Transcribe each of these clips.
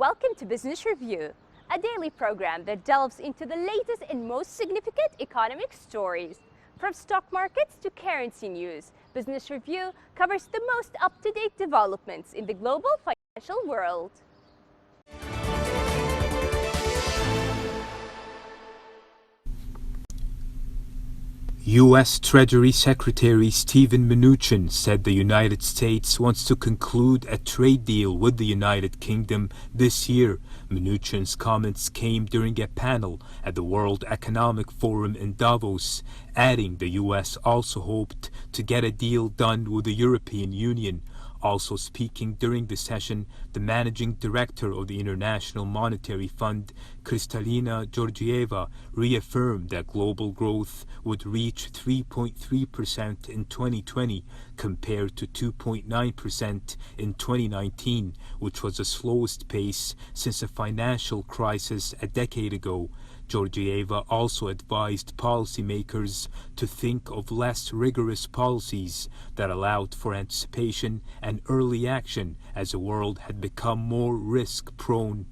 Welcome to Business Review, a daily program that delves into the latest and most significant economic stories. From stock markets to currency news, Business Review covers the most up-to-date developments in the global financial world. U.S. Treasury Secretary Steven Mnuchin said the United States wants to conclude a trade deal with the United Kingdom this year. Mnuchin's comments came during a panel at the World Economic Forum in Davos, adding the U.S. also hoped to get a deal done with the European Union. Also speaking during the session, the managing director of the International Monetary Fund, Kristalina Georgieva, reaffirmed that global growth would reach 3.3% in 2020 compared to 2.9% in 2019, which was the slowest pace since the financial crisis a decade ago. Georgieva also advised policymakers to think of less rigorous policies that allowed for anticipation and early action as the world had become more risk-prone.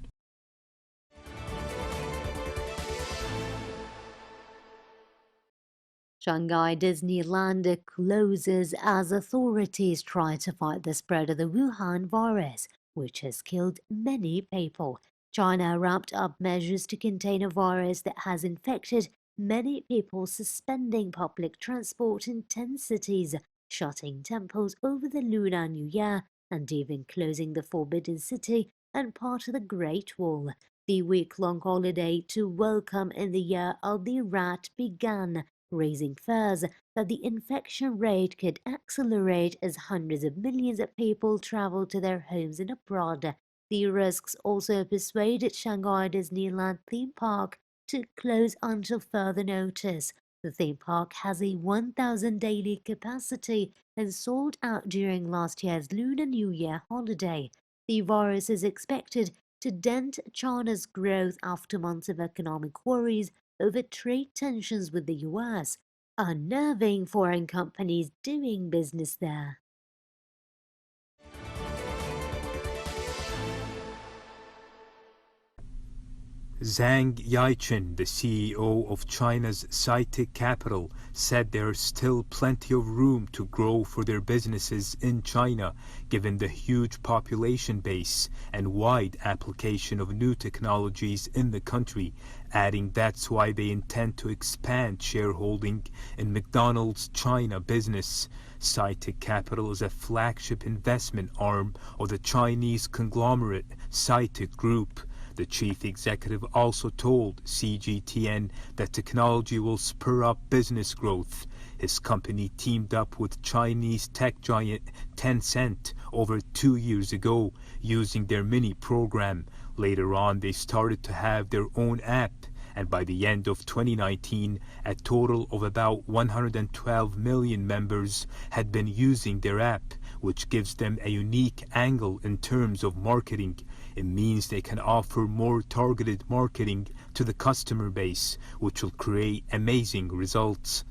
Shanghai Disneyland closes as authorities try to fight the spread of the Wuhan virus, which has killed many people. China ramped up measures to contain a virus that has infected many people, suspending public transport in 10 cities, shutting temples over the Lunar New Year, and even closing the Forbidden City and part of the Great Wall. The week-long holiday to welcome in the Year of the Rat began, raising fears that the infection rate could accelerate as hundreds of millions of people travel to their homes and abroad. The risks also persuaded Shanghai Disneyland theme park to close until further notice. The theme park has a 1,000 daily capacity and sold out during last year's Lunar New Year holiday. The virus is expected to dent China's growth after months of economic worries over trade tensions with the US, unnerving foreign companies doing business there. Zhang Yaichen, the CEO of China's sci-tech capital, said there's still plenty of room to grow for their businesses in China, given the huge population base and wide application of new technologies in the country, adding that's why they intend to expand shareholding in McDonald's China business. Sci-tech Capital is a flagship investment arm of the Chinese conglomerate Sci-tech Group. The chief executive also told CGTN that technology will spur up business growth. His company teamed up with Chinese tech giant Tencent over 2 years ago using their mini program. Later on, they started to have their own app, and by the end of 2019, a total of about 112 million members had been using their app, which gives them a unique angle in terms of marketing. It means they can offer more targeted marketing to the customer base, which will create amazing results.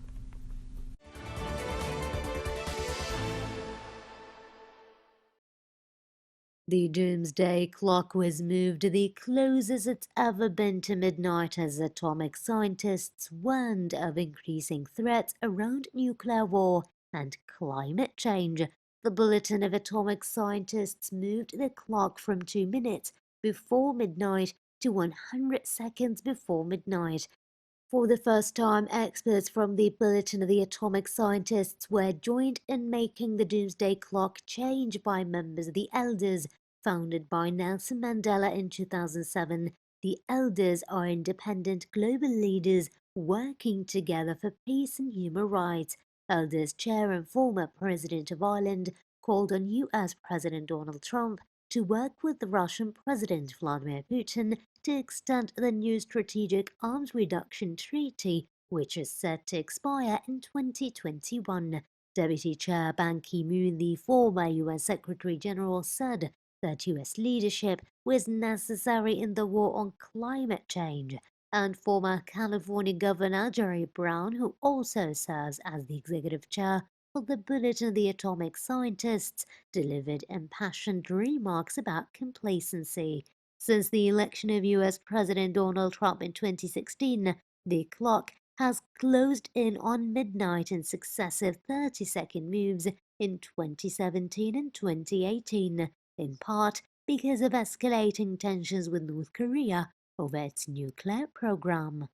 The Doomsday Clock was moved to the closest it's ever been to midnight as atomic scientists warned of increasing threats around nuclear war and climate change. The Bulletin of Atomic Scientists moved the clock from 2 minutes before midnight to 100 seconds before midnight. For the first time, experts from the Bulletin of the Atomic Scientists were joined in making the Doomsday Clock change by members of the Elders, founded by Nelson Mandela in 2007. The Elders are independent global leaders working together for peace and human rights. Elders chair and former President of Ireland called on US President Donald Trump to work with the Russian President Vladimir Putin to extend the new Strategic Arms Reduction Treaty, which is set to expire in 2021. Deputy Chair Ban Ki-moon, the former US Secretary General, said that US leadership was necessary in the war on climate change. And former California Governor Jerry Brown, who also serves as the executive chair of the Bulletin of the Atomic Scientists, delivered impassioned remarks about complacency. Since the election of US President Donald Trump in 2016, the clock has closed in on midnight in successive 30-second moves in 2017 and 2018, in part because of escalating tensions with North Korea over its nuclear program.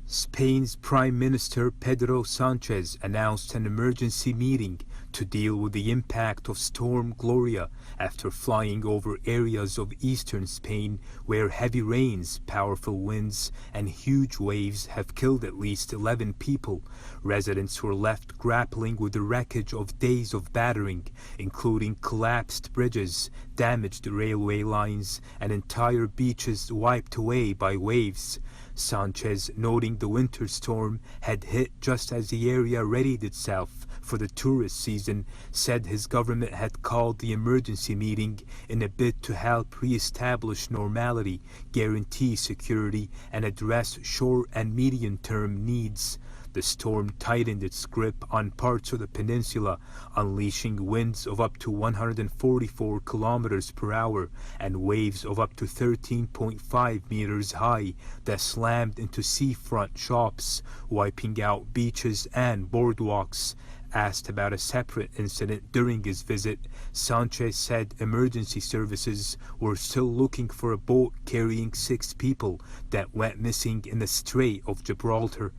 Spain's Prime Minister Pedro Sanchez announced an emergency meeting to deal with the impact of Storm Gloria after flying over areas of eastern Spain where heavy rains, powerful winds, and huge waves have killed at least 11 people. Residents were left grappling with the wreckage of days of battering, including collapsed bridges, damaged railway lines, and entire beaches wiped away by waves. Sanchez, noting the winter storm had hit just as the area readied itself for the tourist season, said his government had called the emergency meeting in a bid to help re-establish normality, guarantee security, and address short and medium-term needs. The storm tightened its grip on parts of the peninsula, unleashing winds of up to 144 kilometers per hour and waves of up to 13.5 meters high that slammed into seafront shops, wiping out beaches and boardwalks. Asked about a separate incident during his visit, Sanchez said emergency services were still looking for a boat carrying 6 people that went missing in the Strait of Gibraltar.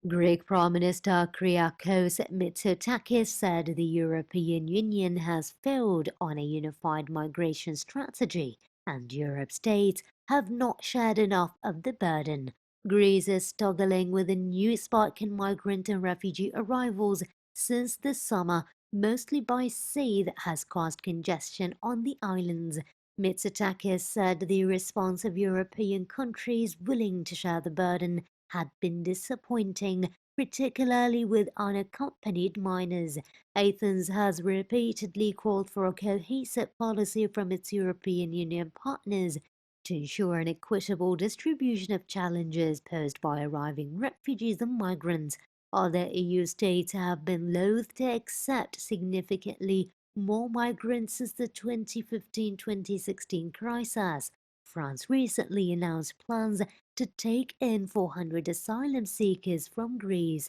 Greek Prime Minister Kyriakos Mitsotakis said the European Union has failed on a unified migration strategy, and Europe's states have not shared enough of the burden. Greece is struggling with a new spike in migrant and refugee arrivals since the summer, mostly by sea, that has caused congestion on the islands. Mitsotakis said the response of European countries willing to share the burden had been disappointing, particularly with unaccompanied minors. Athens has repeatedly called for a cohesive policy from its European Union partners to ensure an equitable distribution of challenges posed by arriving refugees and migrants. Other EU states have been loath to accept significantly more migrants since the 2015-2016 crisis. France recently announced plans to take in 400 asylum seekers from Greece.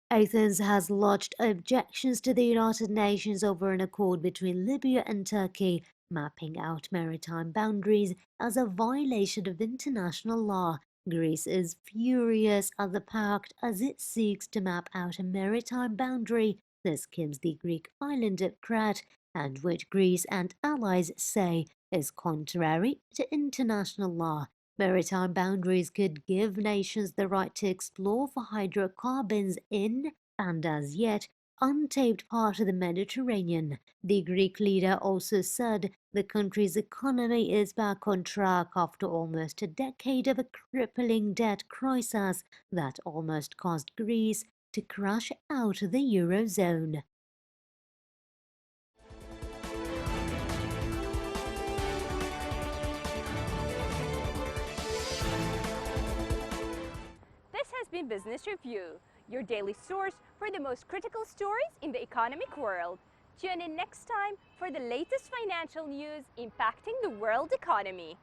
Athens has lodged objections to the United Nations over an accord between Libya and Turkey, mapping out maritime boundaries as a violation of international law. Greece is furious at the pact as it seeks to map out a maritime boundary that skims the Greek island of Crete, and which Greece and allies say is contrary to international law. Maritime boundaries could give nations the right to explore for hydrocarbons in, and as yet, untapped part of the Mediterranean. The Greek leader also said the country's economy is back on track after almost a decade of a crippling debt crisis that almost caused Greece to crash out of the Eurozone. This has been Business Review, your daily source for the most critical stories in the economic world. Tune in next time for the latest financial news impacting the world economy.